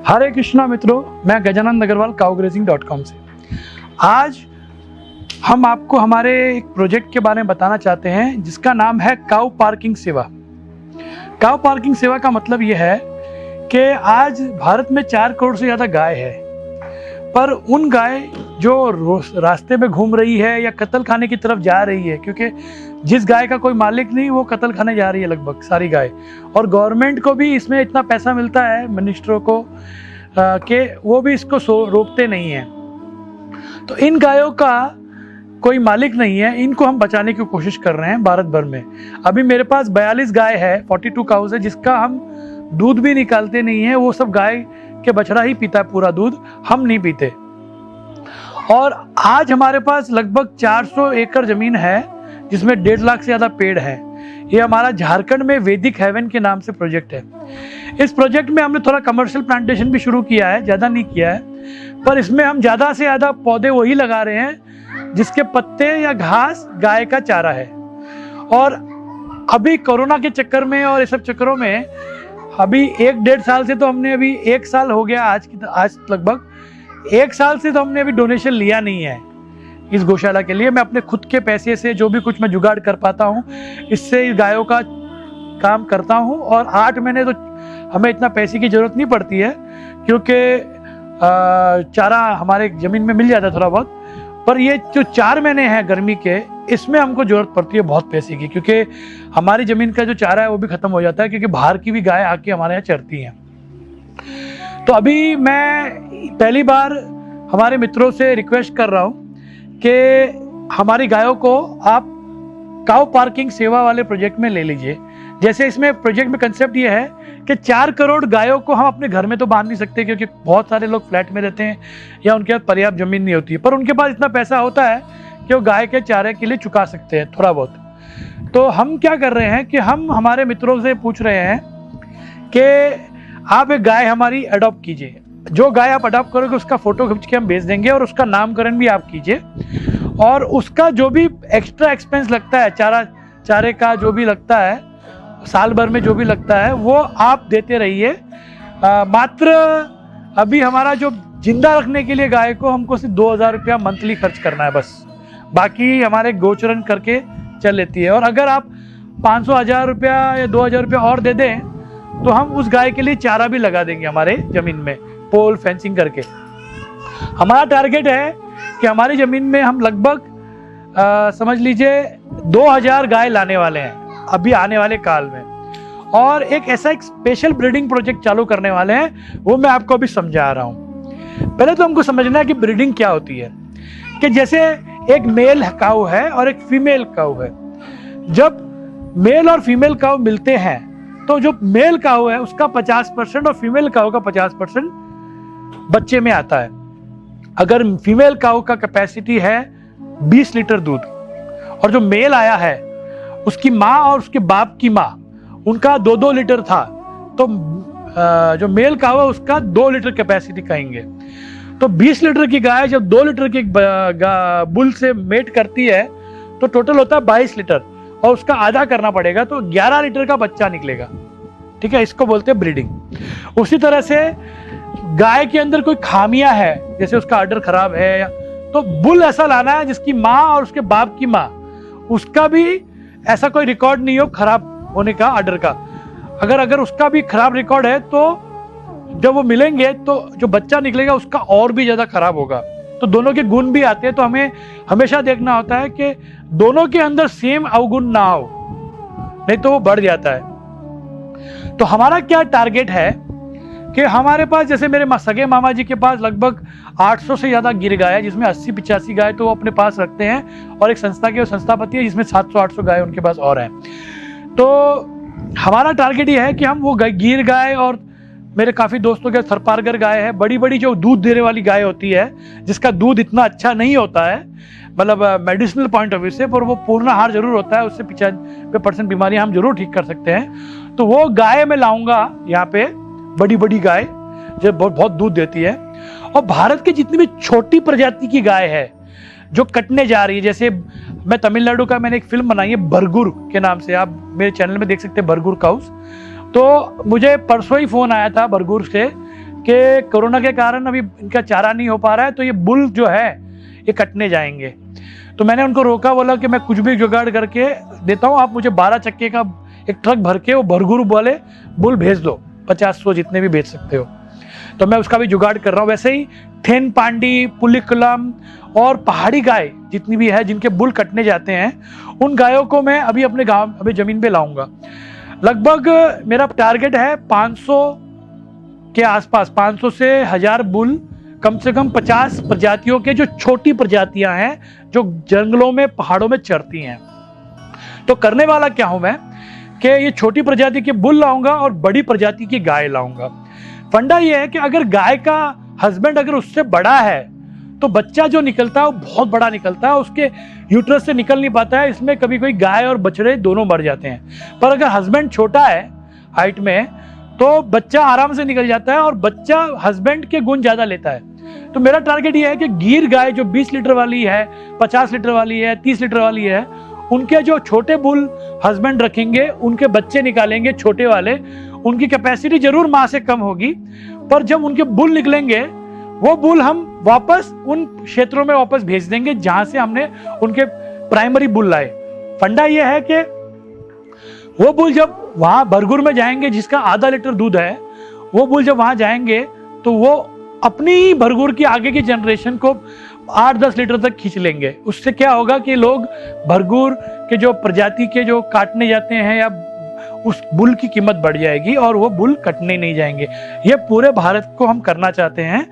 हरे कृष्णा मित्रों, मैं गजानंद अग्रवाल काउग्रेजिंग.com से। आज हम आपको हमारे एक प्रोजेक्ट के बारे में बताना चाहते हैं जिसका नाम है काउ पार्किंग सेवा। काउ पार्किंग सेवा का मतलब यह है कि आज भारत में 4 करोड़ से ज़्यादा गाय है, पर उन गाय जो रास्ते में घूम रही है या कत्ल खाने की तरफ जा रही है, क्योंकि जिस गाय का कोई मालिक नहीं वो कत्ल खाने जा रही है लगभग सारी गाय, और गवर्नमेंट को भी इसमें इतना पैसा मिलता है मिनिस्टरों को कि वो भी इसको रोकते नहीं हैं। तो इन गायों का कोई मालिक नहीं है, इनको हम बचाने की कोशिश कर रहे हैं भारत भर में। अभी मेरे पास 42 गाय है, 42 काउस है, जिसका हम दूध भी निकालते नहीं है। वो सब गाय के बछड़ा ही पीता है पूरा दूध, हम नहीं पीते। और आज हमारे पास लगभग 400 एकड़ जमीन है जिसमें 1.5 लाख से ज़्यादा पेड़ है। ये हमारा झारखंड में वैदिक हेवन के नाम से प्रोजेक्ट है। इस प्रोजेक्ट में हमने थोड़ा कमर्शियल प्लांटेशन भी शुरू किया है, ज़्यादा नहीं किया है, पर इसमें हम ज़्यादा से ज़्यादा पौधे वही लगा रहे हैं जिसके पत्ते या घास गाय का चारा है। और अभी कोरोना के चक्कर में और ये सब चक्करों में अभी 1-1.5 साल से, तो हमने अभी 1 साल हो गया आज लगभग 1 साल से तो हमने अभी डोनेशन लिया नहीं है इस गौशाला के लिए। मैं अपने खुद के पैसे से जो भी कुछ मैं जुगाड़ कर पाता हूँ इससे गायों का काम करता हूँ। और 8 महीने तो हमें इतना पैसे की ज़रूरत नहीं पड़ती है क्योंकि चारा हमारे ज़मीन में मिल जाता है थोड़ा बहुत। पर ये जो 4 महीने हैं गर्मी के, इसमें हमको ज़रूरत पड़ती है बहुत पैसे की, क्योंकि हमारी ज़मीन का जो चारा है वो भी ख़त्म हो जाता है, क्योंकि बाहर की भी गाय आके हमारे यहाँ चरती हैं। तो अभी मैं पहली बार हमारे मित्रों से रिक्वेस्ट कर रहा हूँ कि हमारी गायों को आप काउ पार्किंग सेवा वाले प्रोजेक्ट में ले लीजिए। जैसे इसमें प्रोजेक्ट में कंसेप्ट ये है कि 4 करोड़ गायों को हम अपने घर में तो बांध नहीं सकते, क्योंकि बहुत सारे लोग फ्लैट में रहते हैं या उनके पास पर्याप्त जमीन नहीं होती है, पर उनके पास इतना पैसा होता है कि वो गाय के चारे के लिए चुका सकते हैं थोड़ा बहुत। तो हम क्या कर रहे हैं कि हम हमारे मित्रों से पूछ रहे हैं कि आप एक गाय हमारी अडॉप्ट कीजिए। जो गाय आप अडॉप्ट करोगे उसका फोटो खींच के हम भेज देंगे और उसका नामकरण भी आप कीजिए, और उसका जो भी एक्स्ट्रा एक्सपेंस लगता है, चारे का जो भी लगता है, साल भर में जो भी लगता है, वो आप देते रहिए। मात्र अभी हमारा जो जिंदा रखने के लिए गाय को हमको सिर्फ 2000 रुपया मंथली खर्च करना है बस, बाकी हमारे गोचरण करके चल लेती है। और अगर आप 500-1000 रुपया या 2000 रुपया और दे दें तो हम उस गाय के लिए चारा भी लगा देंगे हमारे ज़मीन में, पोल फेंसिंग करके। हमारा टारगेट है कि हमारी ज़मीन में हम लगभग समझ लीजिए 2000 गाय लाने वाले हैं अभी आने वाले काल में, और एक ऐसा एक स्पेशल ब्रीडिंग प्रोजेक्ट चालू करने वाले हैं, वो मैं आपको अभी समझा रहा हूँ। पहले तो हमको समझना है कि ब्रीडिंग क्या होती है। कि जैसे एक मेल काऊ है और एक फीमेल काऊ है। जब मेल और फीमेल काऊ मिलते हैं तो जो मेल काऊ है उसका 50% और फीमेल काऊ का 50% बच्चे में आता है। अगर फीमेल काऊ का कैपेसिटी है 20 लीटर दूध, और जो मेल आया है उसकी माँ और उसके बाप की माँ उनका 2-2 लीटर था, तो जो मेल काऊ है उसका 2 लीटर कैपेसिटी कहेंगे। तो 20 लीटर की गाय जब 2 लीटर की बुल से मेट करती है तो टोटल होता है 22 लीटर, और उसका आधा करना पड़ेगा तो 11 लीटर का बच्चा निकलेगा। ठीक है, इसको बोलते हैं ब्रीडिंग। उसी तरह से गाय के अंदर कोई खामियां है, जैसे उसका आर्डर खराब है, तो बुल ऐसा लाना है जिसकी माँ और उसके बाप की माँ, उसका भी ऐसा कोई रिकॉर्ड नहीं हो खराब होने का आर्डर का। अगर उसका भी खराब रिकॉर्ड है तो जब वो मिलेंगे तो जो बच्चा निकलेगा उसका और भी ज्यादा खराब होगा। तो दोनों के गुण भी आते हैं, तो हमें हमेशा देखना होता है कि दोनों के अंदर सेम अवगुण ना हो, नहीं तो वो बढ़ जाता है। तो हमारा क्या टारगेट है कि हमारे पास, जैसे मेरे सगे मामा जी के पास लगभग 800 से ज़्यादा गिर गाय है, जिसमें 80-85 गाय तो वो अपने पास रखते हैं, और एक संस्था के संस्थापति है जिसमें 700-800 गाय उनके पास और हैं। तो हमारा टारगेट ये है कि हम वो गिर गाय, और मेरे काफ़ी दोस्तों के थरपारगर गाय है, बड़ी बड़ी जो दूध देने वाली गाय होती है जिसका दूध इतना अच्छा नहीं होता है, मतलब मेडिसिनल पॉइंट ऑफ व्यू से, पर वो पूर्ण आहार जरूर होता है, उससे 95% बीमारियां हम जरूर ठीक कर सकते हैं। तो वो गाय मैं लाऊंगा यहाँ पे, बड़ी बड़ी गाय जो बहुत दूध देती है। और भारत के जितनी भी छोटी प्रजाति की गाय है जो कटने जा रही है, जैसे मैं तमिलनाडु का, मैंने एक फिल्म बनाई है बरगुर के नाम से, आप मेरे चैनल में देख सकते हैं, बरगुर काउस। तो मुझे परसों ही फोन आया था बरगुर से कि कोरोना के कारण अभी इनका चारा नहीं हो पा रहा है, तो ये बुल जो है ये कटने जाएंगे। तो मैंने उनको रोका, बोला कि मैं कुछ भी जुगाड़ करके देता हूँ, आप मुझे 12 चक्के का एक ट्रक भर के वो भरगुरु वाले बुल भेज दो, 50-100 जितने भी भेज सकते हो। तो मैं उसका भी जुगाड़ कर रहा हूँ। वैसे ही थेन पांडी, पुलिकुलम और पहाड़ी गाय जितनी भी है जिनके बुल कटने जाते हैं, उन गायों को मैं अभी अपने गांव अभी जमीन पे लाऊंगा। लगभग मेरा टारगेट है 500 के आसपास, 500 से 1000 बुल, कम से कम 50 प्रजातियों के जो छोटी प्रजातियां हैं जो जंगलों में पहाड़ों में चरती हैं। तो करने वाला क्या हूं मैं कि ये छोटी प्रजाति के बुल लाऊंगा और बड़ी प्रजाति की गाय लाऊंगा। फंडा ये है कि अगर गाय का हस्बैंड अगर उससे बड़ा है तो बच्चा जो निकलता है वो बहुत बड़ा निकलता है, उसके यूट्रस से निकल नहीं पाता है। इसमें कभी कोई गाय और बछड़े दोनों मर जाते हैं। पर अगर हस्बैंड छोटा है हाइट में तो बच्चा आराम से निकल जाता है और बच्चा हस्बैंड के गुण ज्यादा लेता है। तो मेरा टारगेट ये है कि गिर गाय जो 20 लीटर वाली है, 50 लीटर वाली है, 30 लीटर वाली है, उनके जो छोटे बुल हस्बैंड रखेंगे, उनके बच्चे निकालेंगे छोटे वाले। उनकी कैपेसिटी जरूर मां से कम होगी, पर जब उनके बुल निकलेंगे वो बुल हम वापस उन क्षेत्रों में वापस भेज देंगे जहां से हमने उनके प्राइमरी बुल लाए। फंडा ये है कि वो बुल जब वहां बरगुर में जाएंगे जिसका आधा लीटर दूध है, वो बुल जब वहां जाएंगे तो वो अपनी बरगुर की आगे की जनरेशन को 8-10 लीटर तक खींच लेंगे। उससे क्या होगा कि लोग बरगुर के जो प्रजाति के जो काटने जाते हैं या उस बुल की कीमत बढ़ जाएगी और वो बुल कटने नहीं जाएंगे। ये पूरे भारत को हम करना चाहते हैं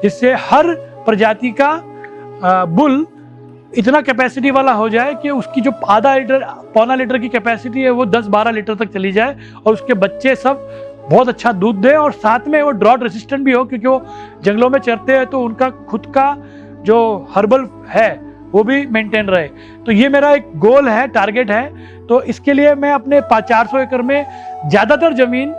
जिससे हर प्रजाति का बुल इतना कैपेसिटी वाला हो जाए कि उसकी जो आधा लीटर पौना लीटर की कैपेसिटी है वो 10-12 लीटर तक चली जाए और उसके बच्चे सब बहुत अच्छा दूध दे और साथ में वो ड्रॉट रेसिस्टेंट भी हो, क्योंकि वो जंगलों में चरते हैं तो उनका खुद का जो हर्बल है वो भी मेंटेन रहे। तो ये मेरा एक गोल है, टारगेट है। तो इसके लिए मैं अपने 400 एकड़ में ज़्यादातर जमीन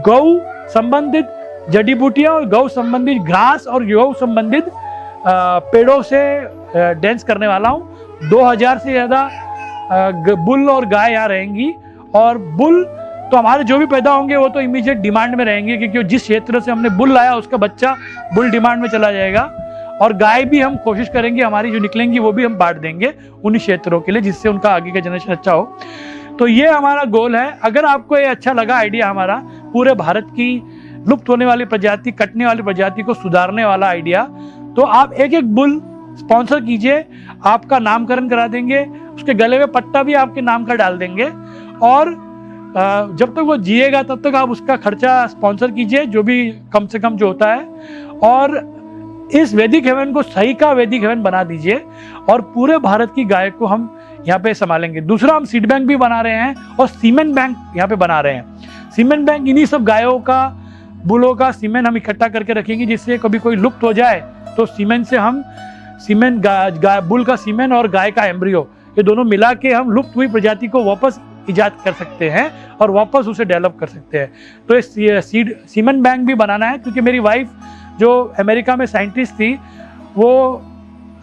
गौ संबंधित जड़ी बूटियां और गौ संबंधित घास और गौ संबंधित पेड़ों से डेंस करने वाला हूँ। 2000 से ज़्यादा बुल और गाय यहाँ रहेंगी। और बुल तो हमारे जो भी पैदा होंगे वो तो इमीडिएट डिमांड में रहेंगे, क्योंकि जिस क्षेत्र से हमने बुल लाया उसका बच्चा बुल डिमांड में चला जाएगा। और गाय भी हम कोशिश करेंगे हमारी जो निकलेंगी वो भी हम बांट देंगे उन्हीं क्षेत्रों के लिए, जिससे उनका आगे का जनरेशन अच्छा हो। तो ये हमारा गोल है। अगर आपको ये अच्छा लगा आइडिया हमारा, पूरे भारत की लुप्त होने वाली प्रजाति, कटने वाली प्रजाति को सुधारने वाला आइडिया, तो आप एक बुल स्पॉन्सर कीजिए, आपका नामकरण करा देंगे, उसके गले में पट्टा भी आपके नाम का डाल देंगे और जब तक वो जिएगा तब तक आप उसका खर्चा स्पॉन्सर कीजिए, जो भी कम से कम जो होता है। और इस वैदिक हेवन को सही का वैदिक हेवन बना दीजिए और पूरे भारत की गाय को हम यहाँ पे संभालेंगे। दूसरा, हम सीड बैंक भी बना रहे हैं और सीमेंट बैंक यहाँ पे बना रहे हैं। सीमेंट बैंक इन्हीं सब गायों का, बुलों का सीमेंट हम इकट्ठा करके रखेंगे, जिससे कभी कोई लुप्त हो जाए तो सीमेंट से हम बुल का सीमेंट और गाय का एम्ब्रियो, ये दोनों मिला के हम लुप्त हुई प्रजाति को वापस इजाद कर सकते हैं और वापस उसे डेवलप कर सकते हैं। तो इस सीमेंट बैंक भी बनाना है, क्योंकि मेरी वाइफ जो अमेरिका में साइंटिस्ट थी, वो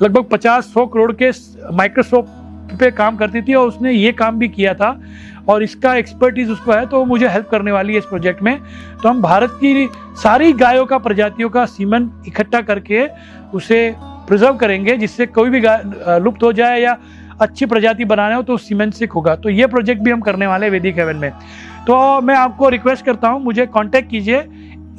लगभग 50-100 करोड़ के माइक्रोसॉफ्ट पे काम करती थी और उसने ये काम भी किया था और इसका एक्सपर्टीज उसको है, तो वो मुझे हेल्प करने वाली है इस प्रोजेक्ट में। तो हम भारत की सारी गायों का प्रजातियों का सीमेंट इकट्ठा करके उसे प्रिजर्व करेंगे, जिससे कोई भी गाय लुप्त हो जाए या अच्छी प्रजाति बनाने हो तो सीमेंट से होगा। तो ये प्रोजेक्ट भी हम करने वाले हैं वैदिक हेवन में। तो मैं आपको रिक्वेस्ट करता हूँ, मुझे कांटेक्ट कीजिए।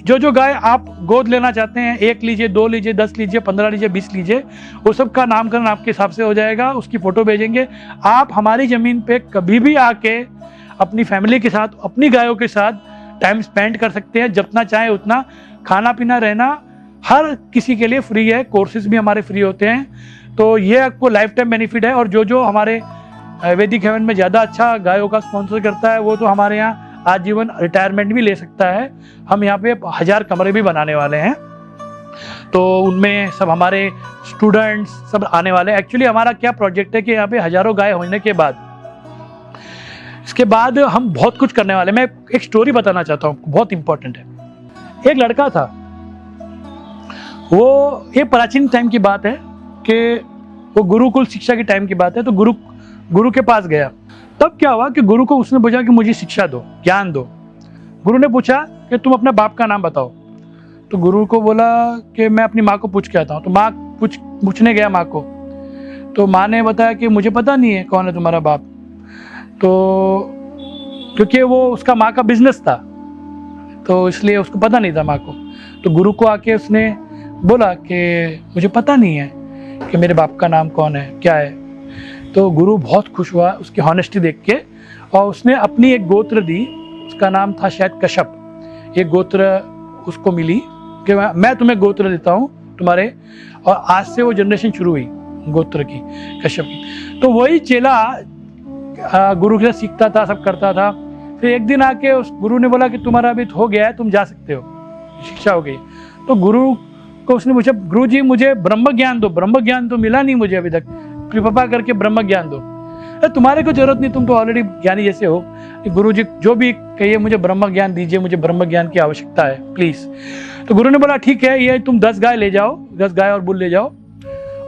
जो गाय आप गोद लेना चाहते हैं, 1 लीजिए, 2 लीजिए, 10 लीजिए, 15 लीजिए, 20 लीजिए, वो सब का नामकरण आपके हिसाब से हो जाएगा। उसकी फ़ोटो भेजेंगे। आप हमारी ज़मीन पे कभी भी आके अपनी फैमिली के साथ, अपनी गायों के साथ टाइम स्पेंड कर सकते हैं, जितना चाहे उतना। खाना पीना रहना हर किसी के लिए फ्री है, कोर्सेज भी हमारे फ्री होते हैं। तो ये आपको लाइफ टाइम बेनिफिट है। और जो हमारे वैदिक हेवन में ज़्यादा अच्छा गायों का स्पॉन्सर करता है वो तो हमारे यहाँ आजीवन रिटायरमेंट भी ले सकता है। हम यहाँ पे 1000 कमरे भी बनाने वाले हैं, तो उनमें सब हमारे स्टूडेंट्स सब आने वाले हैं। एक्चुअली हमारा क्या प्रोजेक्ट है कि यहाँ पे हजारों गाय होने के बाद, इसके बाद हम बहुत कुछ करने वाले हैं। मैं एक स्टोरी बताना चाहता हूँ, बहुत इंपॉर्टेंट है। एक लड़का था, वो ये प्राचीन टाइम की बात है कि वो गुरुकुल शिक्षा के टाइम की बात है। तो गुरु के पास गया। तब क्या हुआ कि गुरु को उसने पूछा कि मुझे शिक्षा दो, ज्ञान दो। गुरु ने पूछा कि तुम अपने बाप का नाम बताओ। तो गुरु को बोला कि मैं अपनी माँ को पूछ के आता हूँ। तो माँ पूछने गया माँ को, तो माँ ने बताया कि मुझे पता नहीं है कौन है तुम्हारा बाप। तो क्योंकि वो उसका माँ का बिजनेस था तो इसलिए उसको पता नहीं था माँ को। तो गुरु को आके उसने बोला कि मुझे पता नहीं है कि मेरे बाप का नाम कौन है, क्या है। तो गुरु बहुत खुश हुआ उसकी हॉनेस्टी देख के, और उसने अपनी एक गोत्र दी, उसका नाम था शायद कश्यप। ये गोत्र उसको मिली कि मैं तुम्हें गोत्र देता हूँ तुम्हारे, और आज से वो जनरेशन शुरू हुई गोत्र की, कश्यप की। तो वही चेला गुरु के साथ सीखता था, सब करता था। फिर एक दिन आके उस गुरु ने बोला कि तुम्हारा अभी हो गया है, तुम जा सकते हो, शिक्षा हो गई। तो गुरु को उसने पूछा, गुरु जी मुझे ब्रह्म ज्ञान दो। ब्रह्म ज्ञान तो मिला नहीं मुझे अभी तक, कृपा करके ब्रह्म ज्ञान दो। तुम्हारे को जरूरत नहीं, तुम तो ऑलरेडी ज्ञानी जैसे हो। गुरु जी जो भी कहिए मुझे ब्रह्म ज्ञान दीजिए, मुझे ब्रह्म ज्ञान की आवश्यकता है प्लीज। तो गुरु ने बोला ठीक है, ये तुम 10 गाय ले जाओ, 10 गाय और बुल ले जाओ,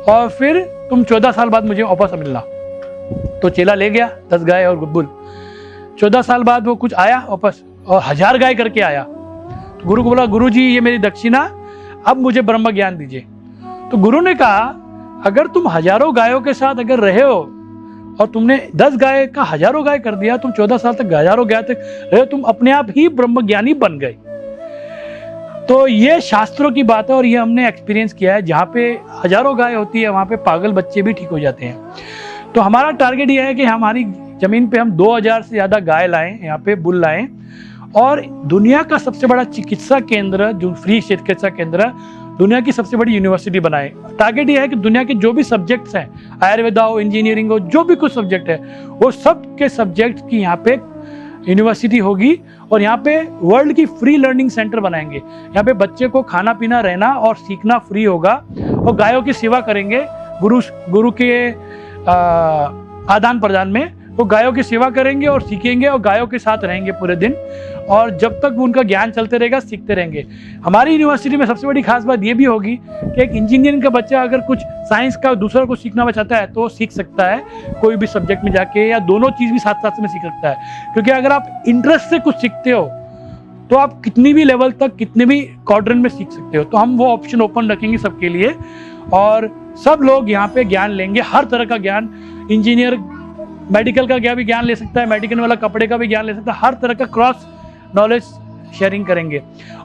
और फिर तुम 14 साल बाद मुझे वापस मिलना। तो चेला ले गया 10 गाय और बुल। 14 साल बाद वो कुछ आया वापस और 1000 गाय करके आया। तो गुरु को बोला, गुरु जी ये मेरी दक्षिणा, अब मुझे ब्रह्म ज्ञान दीजिए। तो गुरु ने कहा, अगर तुम हजारों गायों के साथ अगर रहे हो और तुमने 10 गाय का हजारों गाय कर दिया, तुम 14 साल तक हजारों गाय तक रहे, तुम अपने आप ही ब्रह्म ज्ञानी बन गए। तो ये शास्त्रों की बात है और ये हमने एक्सपीरियंस किया है। जहाँ पे हजारों गाय होती है वहाँ पे पागल बच्चे भी ठीक हो जाते हैं। तो हमारा टारगेट ये है कि हमारी जमीन पे हम 2000 से ज्यादा गाय लाएं, यहाँ पे बुल लाएं, और दुनिया का सबसे बड़ा चिकित्सा केंद्र, जो फ्री चिकित्सा केंद्र, दुनिया की सबसे बड़ी यूनिवर्सिटी बनाए। टारगेट ये है कि दुनिया के जो भी सब्जेक्ट्स हैं, आयुर्वेदा हो, इंजीनियरिंग हो, जो भी कुछ सब्जेक्ट है, वो सब के सब्जेक्ट की यहाँ पे यूनिवर्सिटी होगी, और यहाँ पे वर्ल्ड की फ्री लर्निंग सेंटर बनाएंगे। यहाँ पे बच्चे को खाना पीना, रहना और सीखना फ्री होगा, और गायों की सेवा करेंगे। गुरु के आदान प्रदान में वो गायों की सेवा करेंगे और सीखेंगे, और गायों के साथ रहेंगे पूरे दिन, और जब तक उनका ज्ञान चलते रहेगा सीखते रहेंगे। हमारी यूनिवर्सिटी में सबसे बड़ी खास बात ये भी होगी कि एक इंजीनियरिंग का बच्चा अगर कुछ साइंस का दूसरा को सीखना चाहता है तो वो सीख सकता है, कोई भी सब्जेक्ट में जाके, या दोनों चीज़ भी साथ साथ में सीख सकता है। क्योंकि अगर आप इंटरेस्ट से कुछ सीखते हो तो आप कितनी भी लेवल तक, कितने भी क्वाड्रेंट में सीख सकते हो। तो हम वो ऑप्शन ओपन रखेंगे सबके लिए, और सब लोग यहाँ पे ज्ञान लेंगे, हर तरह का ज्ञान। इंजीनियर मेडिकल का भी ज्ञान ले सकता है, मेडिकल वाला कपड़े का भी ज्ञान ले सकता है, हर तरह का क्रॉस नॉलेज शेयरिंग करेंगे।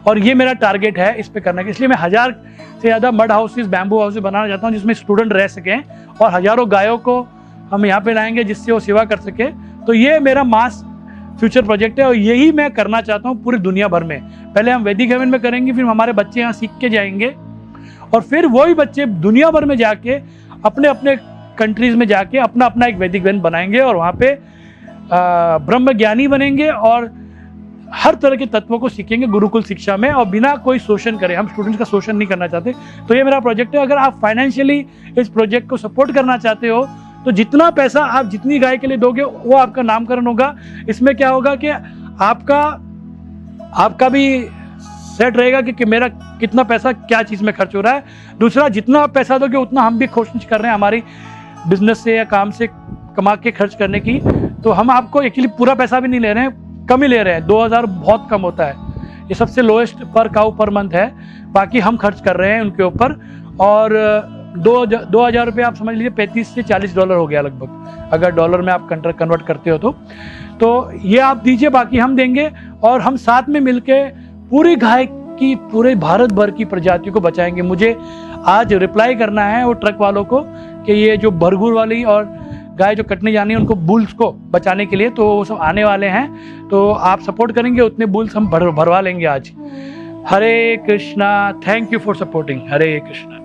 और ये मेरा टारगेट है इस पे करने का। इसलिए मैं 1000 से ज़्यादा मड हाउसेस, बैम्बू हाउसेस बनाना चाहता हूँ, जिसमें स्टूडेंट रह सकें, और हजारों गायों को हम यहाँ पे लाएंगे जिससे वो सेवा कर सके। तो ये मेरा मास फ्यूचर प्रोजेक्ट है, और यही मैं करना चाहता हूँ पूरी दुनिया भर में। पहले हम वैदिक हेवन में करेंगे, फिर हमारे बच्चे यहाँ सीख के जाएंगे, और फिर वही बच्चे दुनिया भर में जाके अपने अपने कंट्रीज में जाके अपना अपना एक वैदिक हेवन बनाएंगे, और वहाँ पे ब्रह्म ज्ञानी बनेंगे, और हर तरह के तत्वों को सीखेंगे गुरुकुल शिक्षा में, और बिना कोई शोषण करे। हम स्टूडेंट्स का शोषण नहीं करना चाहते। तो ये मेरा प्रोजेक्ट है। अगर आप फाइनेंशियली इस प्रोजेक्ट को सपोर्ट करना चाहते हो तो जितना पैसा आप जितनी गाय के लिए दोगे वो आपका नामकरण होगा। इसमें क्या होगा कि आपका भी सेट रहेगा कि मेरा कितना पैसा क्या चीज़ में खर्च हो रहा है। दूसरा, जितना आप पैसा दोगे उतना हम भी कोशिश कर रहे हैं हमारी बिजनेस से या काम से कमा के खर्च करने की। तो हम आपको एक्चुअली पूरा पैसा भी नहीं ले रहे हैं, कम ही ले रहे हैं। 2000 बहुत कम होता है, ये सबसे लोएस्ट पर काउ पर मंथ है। बाकी हम खर्च कर रहे हैं उनके ऊपर, और 2000 रुपये आप समझ लीजिए $35 से $40 हो गया लगभग, अगर डॉलर में आप कन्वर्ट करते हो तो ये आप दीजिए, बाकी हम देंगे। और हम साथ में मिलके पूरी गाय की, पूरे भारत भर की प्रजातियों को बचाएंगे। मुझे आज रिप्लाई करना है वो ट्रक वालों को कि ये जो बरगुर वाली और गाय जो कटने जानी है उनको बुल्स को बचाने के लिए, तो वो सब आने वाले हैं। तो आप सपोर्ट करेंगे उतने बुल्स हम भरवा लेंगे आज। Hare Krishna, thank you for supporting. Hare Krishna.